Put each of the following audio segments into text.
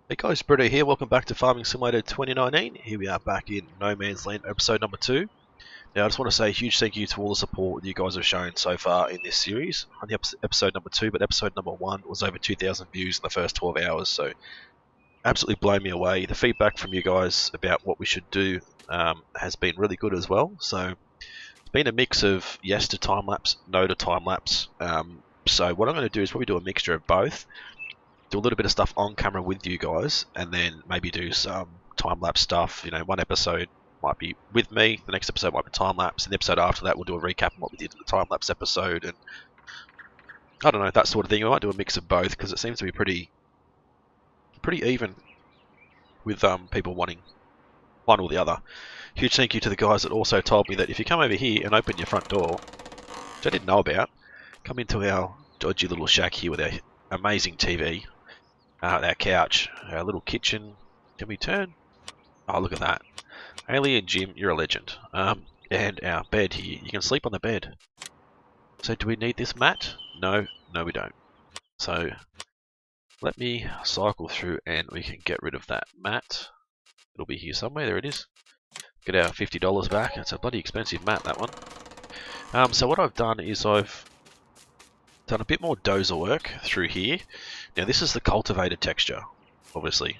Hey guys, Britto here. Welcome back to Farming Simulator 2019. Here we are back in No Man's Land, episode number 2. Now, I just want to say a huge thank you to all the support you guys have shown so far in this series. On the episode number 2, but episode number 1 was over 2,000 views in the first 12 hours, so absolutely blown me away. The feedback from you guys about what we should do has been really good as well. So it's been a mix of yes to time lapse, no to time lapse. So what I'm going to do is probably do a mixture of both. Do a little bit of stuff on camera with you guys, and then maybe do some time-lapse stuff. You know, one episode might be with me, the next episode might be time-lapse, and the episode after that we'll do a recap of what we did in the time-lapse episode, and I don't know, that sort of thing. We might do a mix of both, because it seems to be pretty even with people wanting one or the other. Huge thank you to the guys that also told me that if you come over here and open your front door, which I didn't know about, come into our dodgy little shack here with our amazing TV, our couch, our little kitchen. Can we turn? Oh, look at that. Alien Jim, you're a legend. And our bed here. You can sleep on the bed. So do we need this mat? No, we don't. So let me cycle through and we can get rid of that mat. It'll be here somewhere. There it is. Get our $50 back. It's a bloody expensive mat, that one. So what I've done is I've done a bit more dozer work through here. Now this is the cultivated texture, obviously.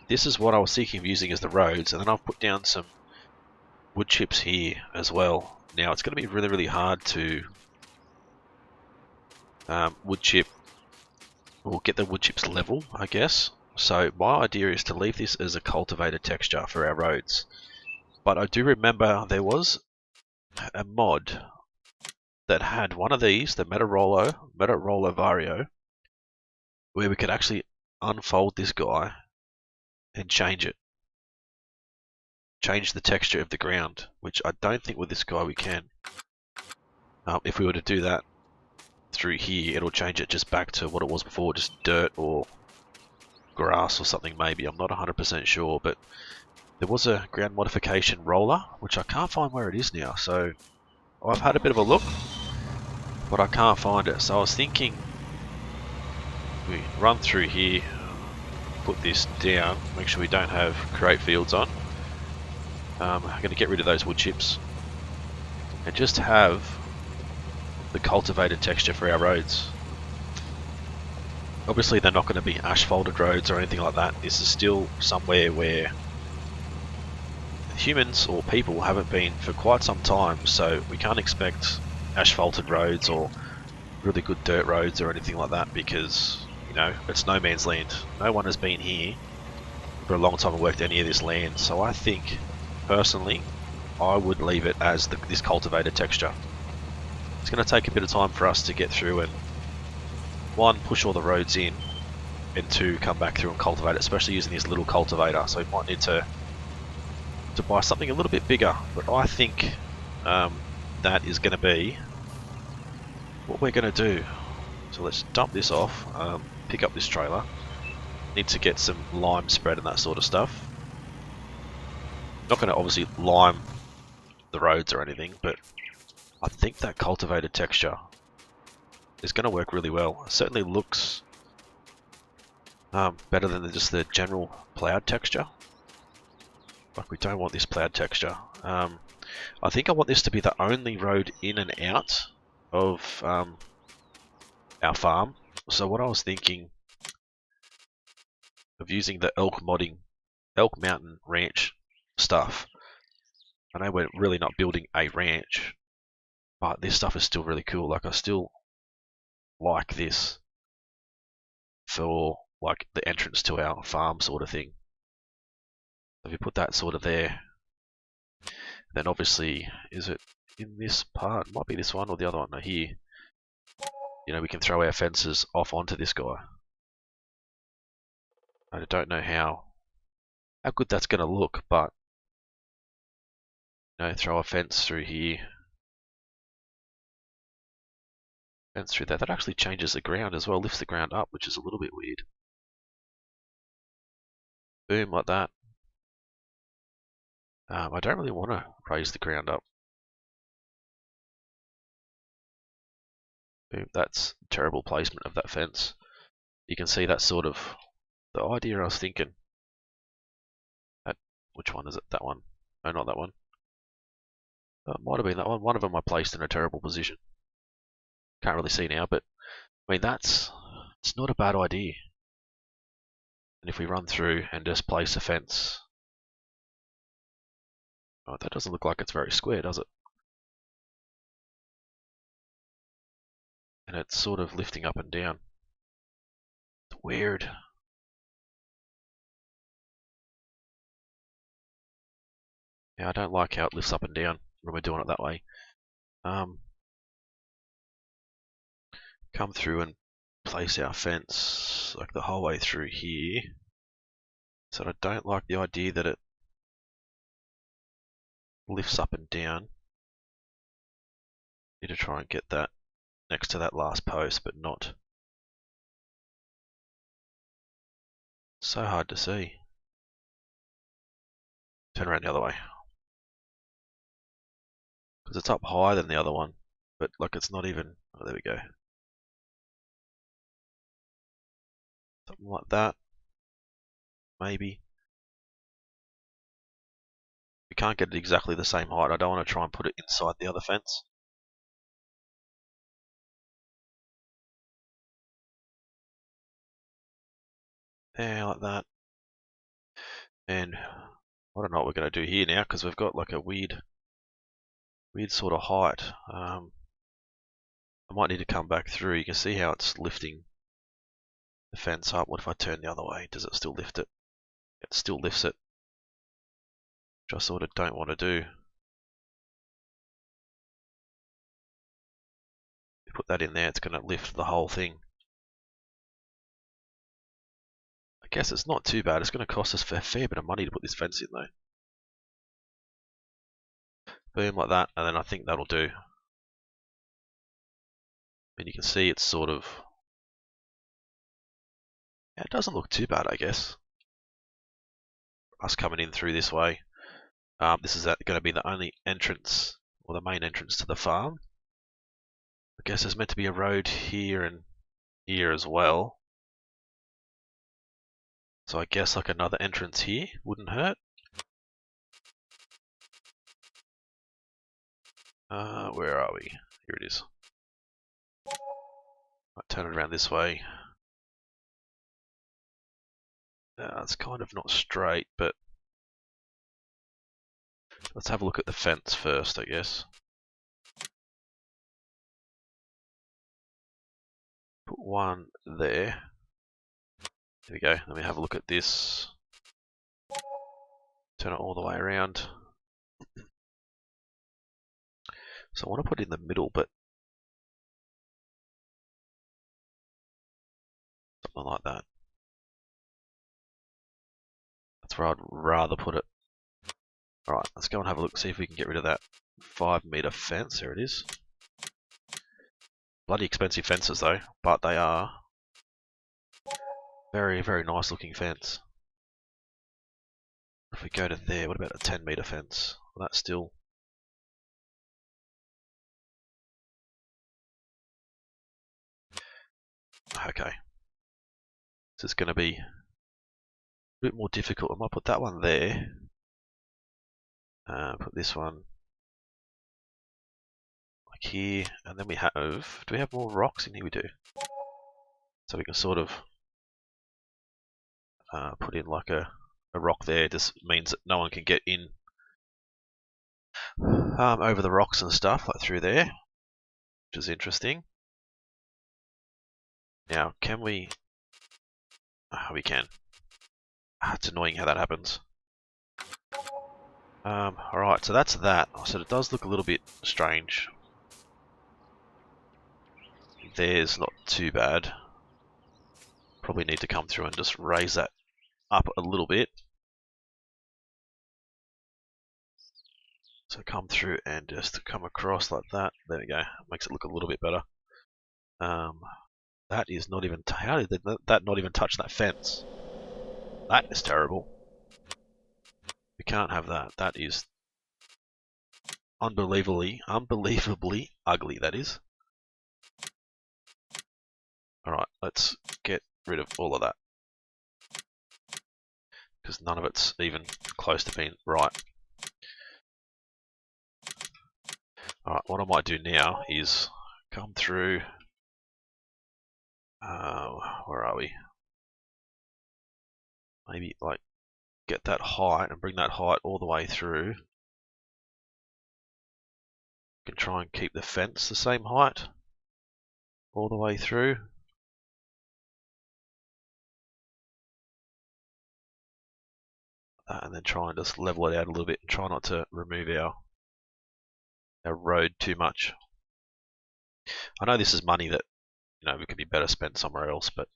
This is what I was thinking of using as the roads, and then I've put down some wood chips here as well. Now it's going to be really hard to wood chip, or get the wood chips level, I guess. So my idea is to leave this as a cultivated texture for our roads. But I do remember there was a mod that had one of these, the Motorola Vario, where we could actually unfold this guy and change it. Change the texture of the ground, which I don't think with this guy we can. If we were to do that through here, it'll change it just back to what it was before, just dirt or grass or something maybe. I'm not 100% sure, but there was a ground modification roller, which I can't find where it is now. So I've had a bit of a look, but I can't find it. So I was thinking we run through here, put this down, make sure we don't have create fields on. I'm going to get rid of those wood chips and just have the cultivated texture for our roads. Obviously they're not going to be asphalted roads or anything like that. This is still somewhere where humans or people haven't been for quite some time, so we can't expect asphalted roads or really good dirt roads or anything like that, because, you know, it's no man's land. No one has been here for a long time and worked any of this land, so I think personally I would leave it as this cultivated texture. It's going to take a bit of time for us to get through and, one, push all the roads in, and two, come back through and cultivate it, especially using this little cultivator. So we might need to buy something a little bit bigger, but I think that is going to be what we're going to do. So let's dump this off, pick up this trailer. Need to get some lime spread and that sort of stuff. Not going to obviously lime the roads or anything, but I think that cultivated texture is going to work really well. It certainly looks better than just the general plowed texture. Like, we don't want this plowed texture. I think I want this to be the only road in and out of our farm. So what I was thinking of using the Elk Mountain Ranch stuff. I know we're really not building a ranch, but this stuff is still really cool. Like, I still like this for like the entrance to our farm sort of thing. If you put that sort of there, then obviously, is it in this part? It might be this one or the other one. No, here. You know, we can throw our fences off onto this guy. I don't know how good that's going to look, but you know, throw a fence through here. Fence through that. That actually changes the ground as well, lifts the ground up, which is a little bit weird. Boom, like that. I don't really want to raise the ground up. Boom, that's terrible placement of that fence. You can see that sort of The idea I was thinking, which one is it? That one? No, not that one. It might have been that one. One of them I placed in a terrible position. Can't really see now, but I mean it's not a bad idea. And if we run through and just place a fence, oh, that doesn't look like it's very square, does it? And it's sort of lifting up and down. It's weird. Yeah, I don't like how it lifts up and down when we're doing it that way. Come through and place our fence like the whole way through here. So I don't like the idea that it lifts up and down. Need to try and get that next to that last post, but not. So hard to see. Turn around the other way. Because it's up higher than the other one, but like it's not even. Oh, there we go. Something like that. Maybe. We can't get it exactly the same height. I don't want to try and put it inside the other fence. Yeah, like that. And I don't know what we're going to do here now because we've got like a weird sort of height. I might need to come back through. You can see how it's lifting the fence up. What if I turn the other way? Does it still lift it? It still lifts it, which I sort of don't want to do. You put that in there, it's going to lift the whole thing. I guess it's not too bad. It's going to cost us a fair bit of money to put this fence in though. Boom, like that, and then I think that'll do. And you can see it's sort of. Yeah, it doesn't look too bad, I guess. Us coming in through this way. This is going to be the only entrance, or the main entrance to the farm. I guess there's meant to be a road here and here as well. So I guess like another entrance here wouldn't hurt. Where are we? Here it is. I'll turn it around this way. It's kind of not straight, but let's have a look at the fence first, I guess. Put one there. There we go. Let me have a look at this. Turn it all the way around. So I want to put it in the middle, but something like that. That's where I'd rather put it. Alright, let's go and have a look, see if we can get rid of that 5-meter fence. There it is. Bloody expensive fences though, but they are very, very nice looking fence. If we go to there, what about a 10-meter fence? Well, that's still. Okay. So it's going to be a bit more difficult. I might put that one there. Put this one like here, and then we have. Do we have more rocks in here? We do. So we can sort of put in like a rock there. Just means that no one can get in over the rocks and stuff like through there, which is interesting. Now, can we? We can. It's annoying how that happens. Alright, so that's that. So it does look a little bit strange. There's not too bad. Probably need to come through and just raise that up a little bit. So come through and just come across like that. There we go. Makes it look a little bit better. That is not even. How did that not even touch that fence? That is terrible. We can't have that. That is unbelievably ugly, that is. Alright, let's get rid of all of that. because none of it's even close to being right. Alright, what I might do now is come through, where are we? Maybe like get that height and bring that height all the way through. Can try and keep the fence the same height all the way through. And then try and just level it out a little bit and try not to remove our road too much. I know this is money that, you know, it could be better spent somewhere else, but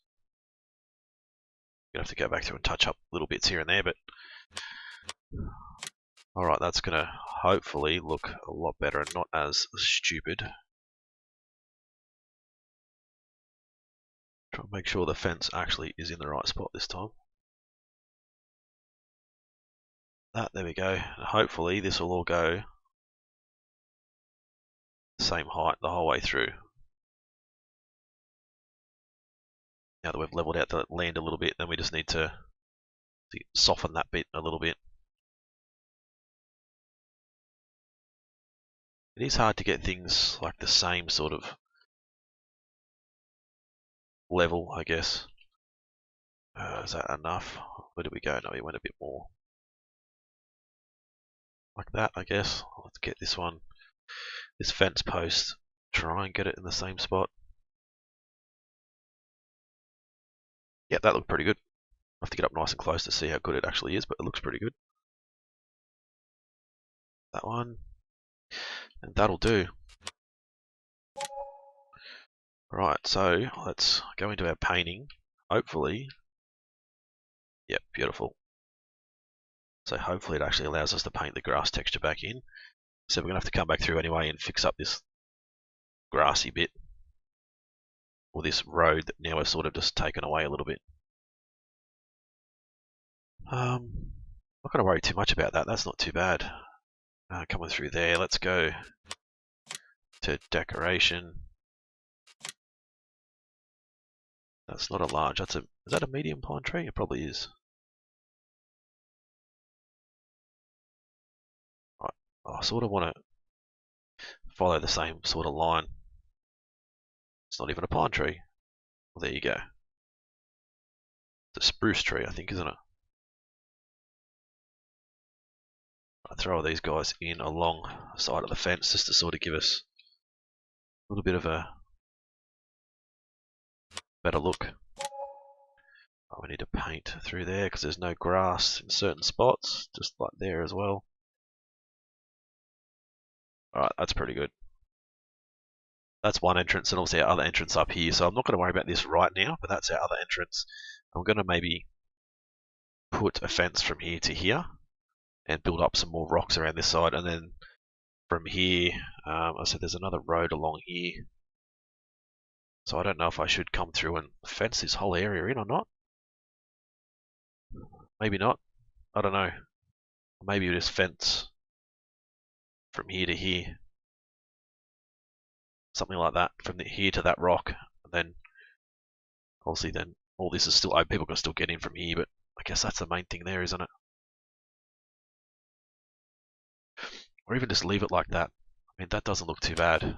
you have to go back through and touch up little bits here and there. But alright, that's going to hopefully look a lot better and not as stupid. Try and make sure the fence actually is in the right spot this time. There we go. And hopefully this will all go the same height the whole way through. Now that we've leveled out the land a little bit, then we just need to soften that bit a little bit. It is hard to get things like the same sort of level, I guess. Is that enough? Where did we go? No, we went a bit more. Like that, I guess. Let's get this one, this fence post, try and get it in the same spot. Yeah, that looked pretty good. I have to get up nice and close to see how good it actually is, but it looks pretty good. That one. And that'll do. Right, so let's go into our painting. Hopefully, yep, beautiful. So hopefully it actually allows us to paint the grass texture back in. So we're going to have to come back through anyway and fix up this grassy bit, or this road that now is sort of just taken away a little bit. Not going to worry too much about that, that's not too bad. Coming through there, let's go to decoration. That's not a large, is that a medium pine tree? It probably is. Right, I sort of want to follow the same sort of line. It's not even a pine tree. Well, there you go. It's a spruce tree, I think, isn't it? I throw these guys in along the side of the fence just to sort of give us a little bit of a better look. Oh, we need to paint through there because there's no grass in certain spots, just like there as well. Alright, that's pretty good. That's one entrance, and obviously our other entrance up here, so I'm not going to worry about this right now, but that's our other entrance. I'm going to maybe put a fence from here to here and build up some more rocks around this side, and then from here, I said there's another road along here. So I don't know if I should come through and fence this whole area in or not. Maybe not. I don't know. Maybe we just fence from here to here. Something like that, from here to that rock. And then, obviously then, all this is still open. People can still get in from here, but I guess that's the main thing there, isn't it? Or even just leave it like that. I mean, that doesn't look too bad.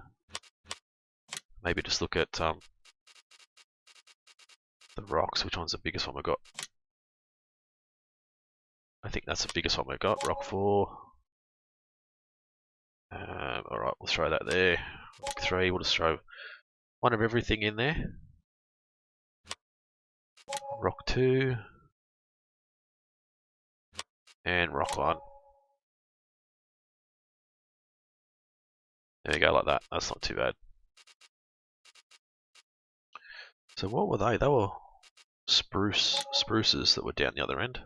Maybe just look at the rocks. Which one's the biggest one we've got? I think that's the biggest one we've got. Rock 4. Alright, we'll throw that there. Rock 3, we'll just throw one of everything in there. Rock 2. And rock 1. There you go, like that. That's not too bad. So what were they? They were spruces that were down the other end.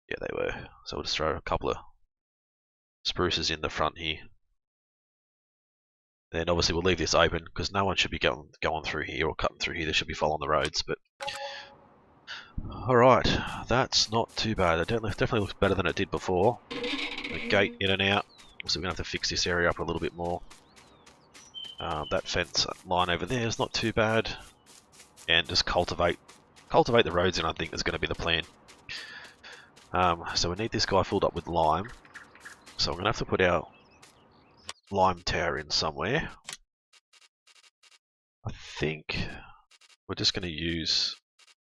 Yeah, they were. So we'll just throw a couple of spruces in the front here. Then obviously we'll leave this open because no one should be going through here or cutting through here. They should be following the roads. But alright, that's not too bad. It definitely looks better than it did before. The gate in and out. So we're going to have to fix this area up a little bit more. That fence line over there is not too bad. And just cultivate the roads in, I think is going to be the plan. So we need this guy filled up with lime. So I'm going to have to put our lime tower in somewhere. I think we're just going to use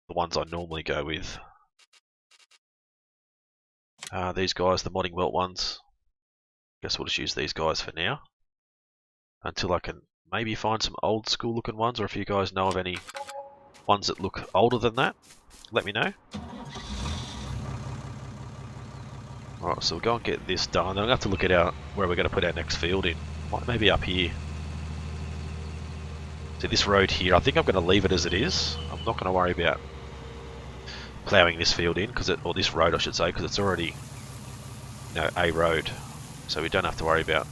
the ones I normally go with. These guys, the modding welt ones. Guess we'll just use these guys for now. Until I can maybe find some old school looking ones, or if you guys know of any ones that look older than that, let me know. Alright, so we'll go and get this done. I'm going to have to look at where we're going to put our next field in. Maybe up here. See this road here, I think I'm going to leave it as it is. I'm not going to worry about ploughing this field in, or this road I should say, because it's already, you know, a road. So we don't have to worry about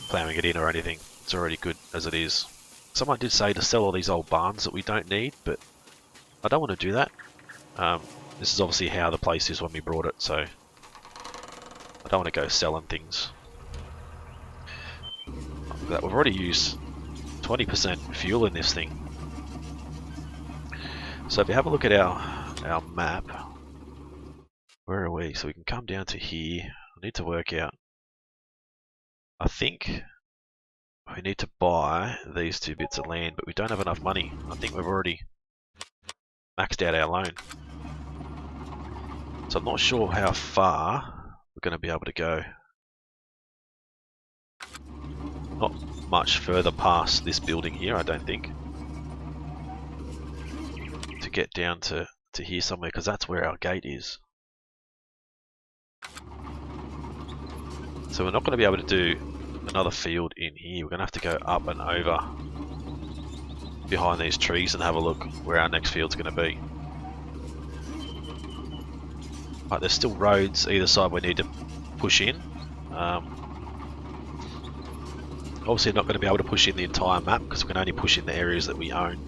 ploughing it in or anything. It's already good as it is. Someone did say to sell all these old barns that we don't need, but I don't want to do that. This is obviously how the place is when we brought it, so I don't want to go selling things. We've already used 20% fuel in this thing. So if you have a look at our map, where are we? So we can come down to here. I need to work out. I think we need to buy these 2 bits of land, but we don't have enough money. I think we've already maxed out our loan. So I'm not sure how far we're going to be able to go. Not much further past this building here, I don't think. To get down to here somewhere, because that's where our gate is. So we're not going to be able to do another field in here. We're going to have to go up and over behind these trees and have a look where our next field's going to be. Right, there's still roads either side we need to push in. Obviously not going to be able to push in the entire map because we can only push in the areas that we own.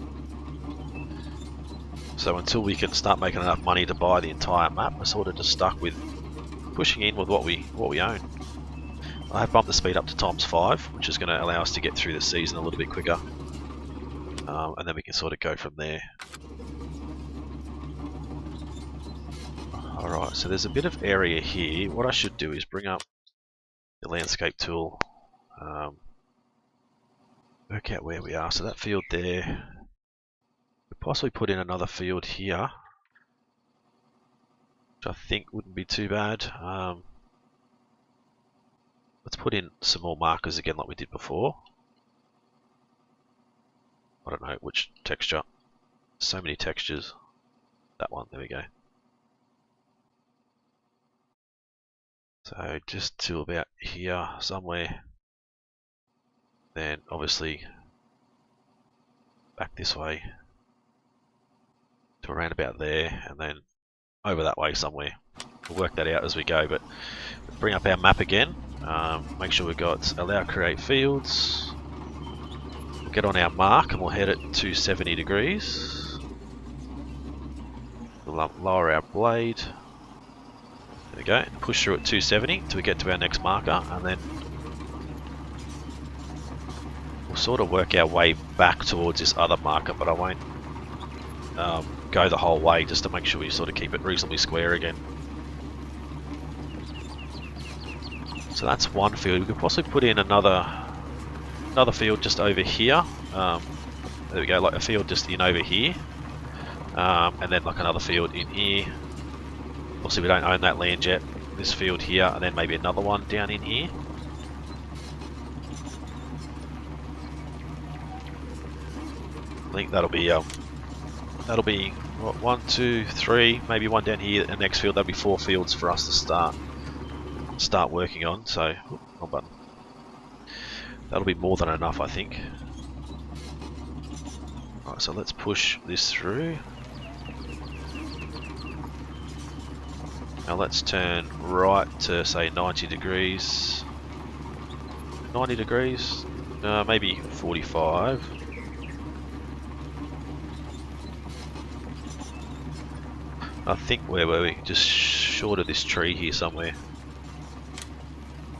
So until we can start making enough money to buy the entire map, we're sort of just stuck with pushing in with what we own. I have bumped the speed up to ×5, which is going to allow us to get through the season a little bit quicker. And then we can sort of go from there. Alright, so there's a bit of area here. What I should do is bring up the landscape tool. Work out where we are. So that field there. Could possibly put in another field here, which I think wouldn't be too bad. Let's put in some more markers again like we did before. I don't know which texture. So many textures. That one, there we go. So just to about here somewhere. Then obviously back this way to around about there, and then over that way somewhere. We'll work that out as we go, but bring up our map again. Make sure we've got allow create fields. We'll get on our mark and we'll head it to 70 degrees. We'll lower our blade. There we go. Push through at 270 until we get to our next marker, and then we'll sort of work our way back towards this other marker, but I won't go the whole way just to make sure we sort of keep it reasonably square again. So that's one field. We could possibly put in another field just over here. There we go, like a field just in over here, and then like another field in here. Obviously we don't own that land yet. This field here, and then maybe another one down in here. I think that'll be what, 1, 2, 3, maybe one down here. The next field, that'll be 4 fields for us to start working on. So, wrong button. That'll be more than enough, I think. Alright, so let's push this through. Now let's turn right to say 90 degrees. 90 degrees, maybe 45. I think where were we? Just short of this tree here somewhere.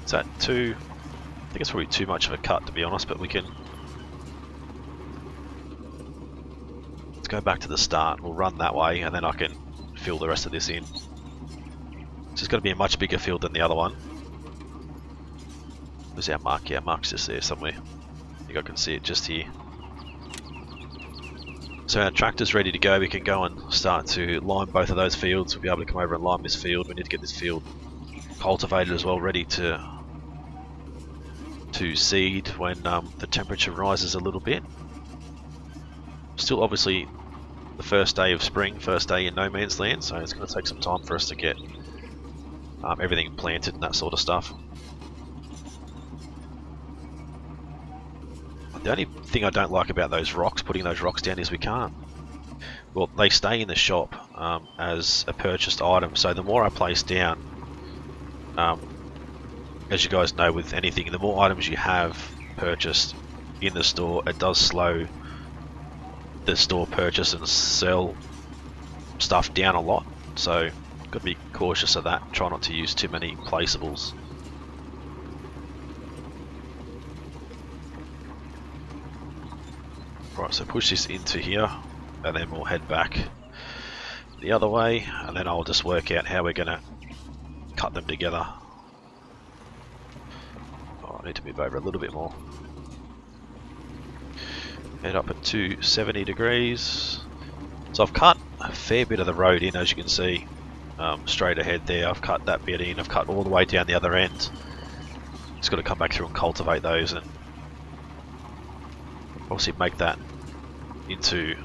Is that too? I think it's probably too much of a cut to be honest, but we can. Let's go back to the start. We'll run that way and then I can fill the rest of this in. It's going to be a much bigger field than the other one. Where's our mark? Yeah, mark's just there somewhere. I think I can see it just here. So our tractor's ready to go. We can go and start to lime both of those fields. We'll be able to come over and lime this field. We need to get this field cultivated as well, ready to seed when the temperature rises a little bit. Still obviously the first day of spring, first day in no man's land, so it's going to take some time for us to get everything planted and that sort of stuff. The only thing I don't like about those rocks, putting those rocks down, is we can't. Well, they stay in the shop as a purchased item, so the more I place down, as you guys know with anything, the more items you have purchased in the store, it does slow the store purchase and sell stuff down a lot. So, got to be cautious of that. Try not to use too many placeables. Right, so push this into here, and then we'll head back the other way, and then I'll just work out how we're going to cut them together. Oh, I need to move over a little bit more. Head up at 270 degrees. So I've cut a fair bit of the road in, as you can see, straight ahead there. I've cut that bit in, I've cut all the way down the other end. Just got to come back through and cultivate those and obviously make that into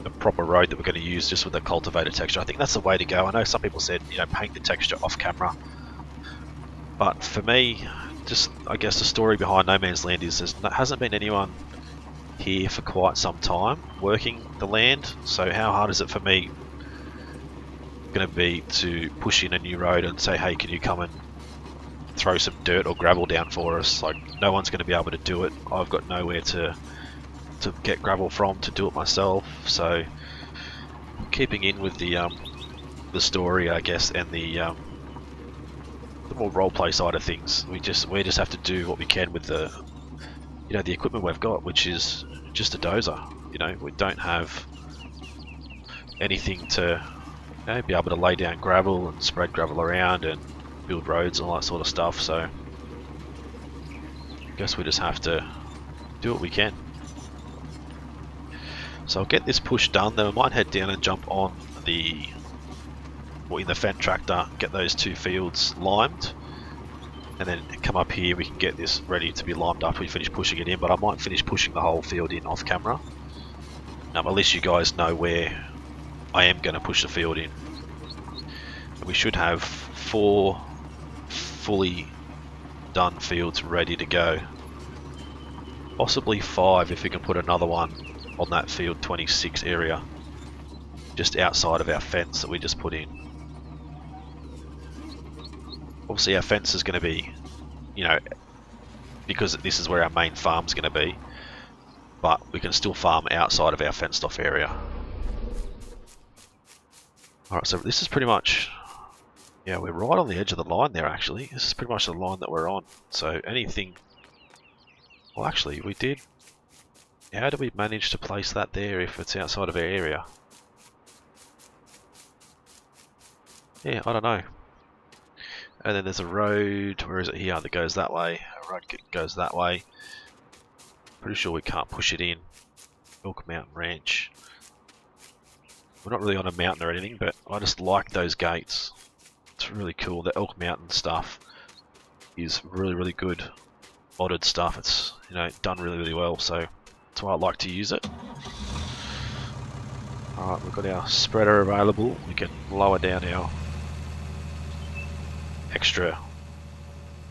a proper road that we're going to use just with the cultivated texture. I think that's the way to go. I know some people said, you know, paint the texture off camera, but for me, just I guess the story behind No Man's Land is there hasn't been anyone here for quite some time working the land, so how hard is it for me going to be to push in a new road and say, hey, can you come and throw some dirt or gravel down for us? Like, no one's going to be able to do it. I've got nowhere to get gravel from to do it myself, so keeping in with the story, I guess, and the more roleplay side of things, we just have to do what we can with the the equipment we've got, which is just a dozer. We don't have anything to be able to lay down gravel and spread gravel around and build roads and all that sort of stuff, so I guess we just have to do what we can. So I'll get this push done, then I might head down and jump on in the Fendt tractor, get those two fields limed, and then come up here. We can get this ready to be limed after we finish pushing it in, but I might finish pushing the whole field in off camera. At least you guys know where I am going to push the field in. We should have 4 fully done fields ready to go. Possibly 5 if we can put another one on that field 26 area, just outside of our fence that we just put in. Obviously our fence is going to be, because this is where our main farm's going to be, but we can still farm outside of our fenced off area. Alright, so this is pretty much, we're right on the edge of the line there actually. This is pretty much the line that we're on. So anything, well actually we did, how do we manage to place that there if it's outside of our area? Yeah, I don't know. And then there's a road, where is it here, that goes that way. A road goes that way. Pretty sure we can't push it in. Elk Mountain Ranch. We're not really on a mountain or anything, but I just like those gates. It's really cool. The Elk Mountain stuff is really, really good modded stuff. It's done really, really well, so that's why I like to use it. Alright, we've got our spreader available. We can lower down our extra,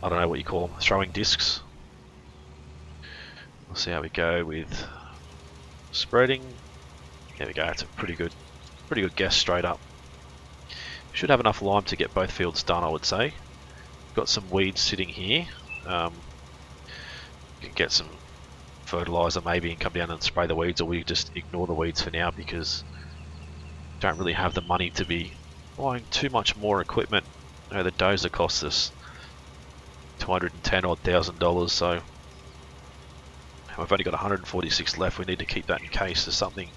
I don't know what you call them, throwing discs. We'll see how we go with spreading. There we go, it's a pretty good guess straight up. Should have enough lime to get both fields done, I would say. Got some weeds sitting here. You can get some fertilizer maybe and come down and spray the weeds, or we just ignore the weeds for now because don't really have the money to be buying too much more equipment. The dozer costs us $210,000, so we've only got 146 left. We need to keep that in case there's something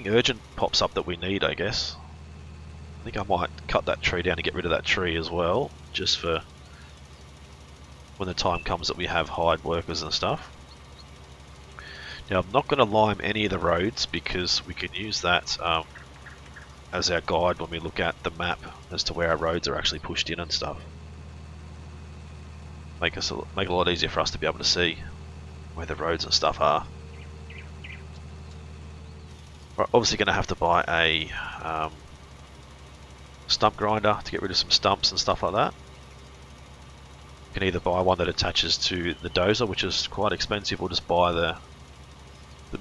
urgent pops up that we need, I guess. I think I might cut that tree down to get rid of that tree as well, just for when the time comes that we have hired workers and stuff. Now I'm not going to lime any of the roads because we can use that as our guide when we look at the map as to where our roads are actually pushed in and stuff. Make it a lot easier for us to be able to see where the roads and stuff are. We're obviously going to have to buy a stump grinder to get rid of some stumps and stuff like that. You can either buy one that attaches to the dozer, which is quite expensive, or just buy the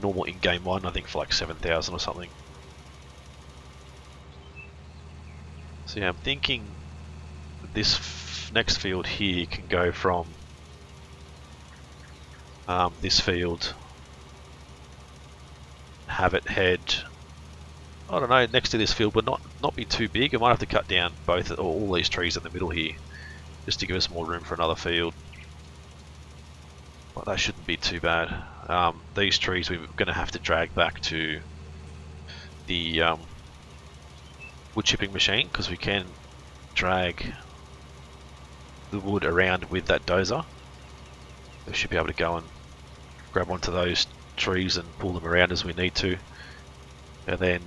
normal in-game one, I think for like 7,000 or something. So yeah, I'm thinking this next field here can go from this field, have it head, I don't know, next to this field, but not be too big. I might have to cut down both or all these trees in the middle here, just to give us more room for another field. But that shouldn't be too bad. These trees we're going to have to drag back to the wood chipping machine, because we can drag the wood around with that dozer. We should be able to go and grab onto those trees and pull them around as we need to, and then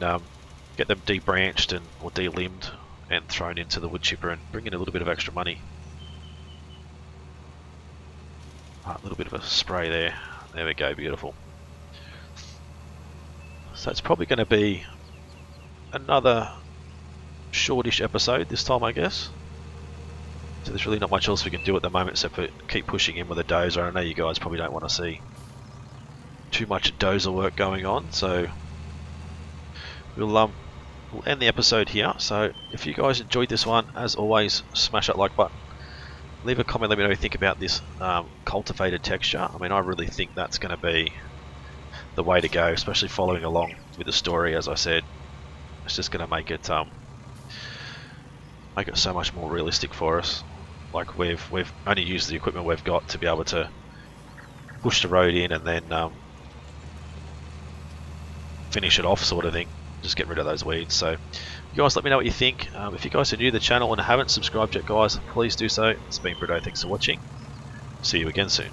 get them debranched or delimbed and thrown into the wood chipper and bring in a little bit of extra money. A little bit of a spray there. There we go, beautiful. So it's probably going to be another shortish episode this time, I guess. So there's really not much else we can do at the moment except for keep pushing in with the dozer. I know you guys probably don't want to see too much dozer work going on, so we'll end the episode here. So if you guys enjoyed this one, as always, smash that like button. Leave a comment, let me know what you think about this cultivated texture. I mean, I really think that's going to be the way to go, especially following along with the story. As I said, it's just going to make it so much more realistic for us. Like we've only used the equipment we've got to be able to push the road in and then finish it off, sort of thing. Just get rid of those weeds. So you guys let me know what you think. If you guys are new to the channel and haven't subscribed yet, guys, please do so. It's been Britto, thanks for watching. See you again soon.